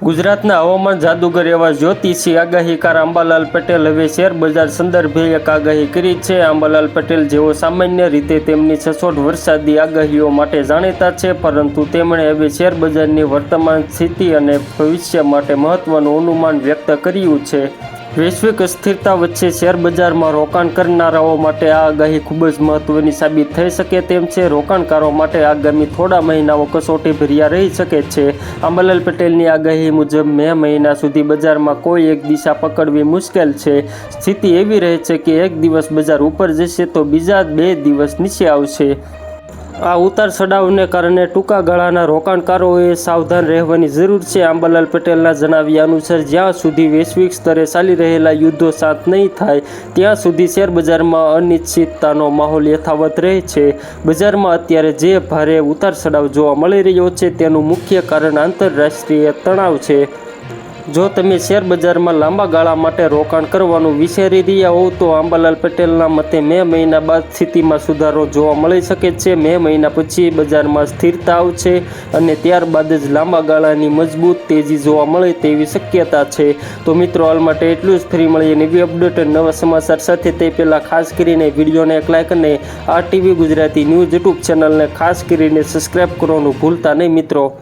ગુજરાતના હવામાન જાદુગર એવા જ્યોતિષી આગાહીકાર અંબાલાલ પટેલ હવે શેર બજાર સંદર્ભે એક આગાહી કરી છે. અંબાલાલ પટેલ જેઓ સામાન્ય રીતે તેમની સચોટ વરસાદી આગાહીઓ માટે જાણીતા છે, પરંતુ તેમણે હવે શેર બજારની વર્તમાન સ્થિતિ અને ભવિષ્ય માટે મહત્વનું અનુમાન વ્યક્ત કર્યું છે. વૈશ્વિક અસ્થિરતા વચ્ચે શેર બજારમાં રોકાણ કરનારાઓ માટે આ આગાહી ખૂબ જ મહત્વની સાબિત થઈ શકે તેમ છે. રોકાણકારો માટે આગામી થોડા મહિનાઓ કસોટી ભર્યા રહી શકે છે. અંબાલાલ પટેલની આગાહી મુજબ મે મહિના સુધી બજારમાં કોઈ એક દિશા પકડવી મુશ્કેલ છે. સ્થિતિ એવી રહે છે કે એક દિવસ બજાર ઉપર જશે તો બીજા 2 દિવસ નીચે આવશે. આ ઉતાર ચઢાવને કારણે ટૂંકા ગાળાના રોકાણકારોએ સાવધાન રહેવાની જરૂર છે. અંબાલાલ પટેલના જણાવ્યા અનુસાર જ્યાં સુધી વૈશ્વિક સ્તરે ચાલી રહેલા યુદ્ધો શાંત નહીં થાય ત્યાં સુધી શેરબજારમાં અનિશ્ચિતતાનો માહોલ યથાવત રહે છે. બજારમાં અત્યારે જે ભારે ઉતાર ચઢાવ જોવા મળી રહ્યો છે તેનું મુખ્ય કારણ આંતરરાષ્ટ્રીય તણાવ છે. જો તમે શેર બજારમાં લાંબા ગાળા માટે રોકાણ કરવાનું વિચારી રહ્યા હોવ તો અંબાલાલ પટેલના મતે મે મહિના બાદ સ્થિતિમાં સુધારો જોવા મળી શકે છે. મે મહિના પછી બજારમાં સ્થિરતા આવશે અને ત્યારબાદ જ લાંબા ગાળાની મજબૂત તેજી જોવા મળે તેવી શક્યતા છે. તો મિત્રો, હાલ માટે એટલું જ. ફરી મળીએ નવી અપડેટ અને નવા સમાચાર સાથે. તે પહેલાં ખાસ કરીને વિડીયોને એક લાઇક અને RTV ગુજરાતી ન્યૂઝ યુટ્યુબ ચેનલને ખાસ કરીને સબસ્ક્રાઈબ કરવાનું ભૂલતા નહીં મિત્રો.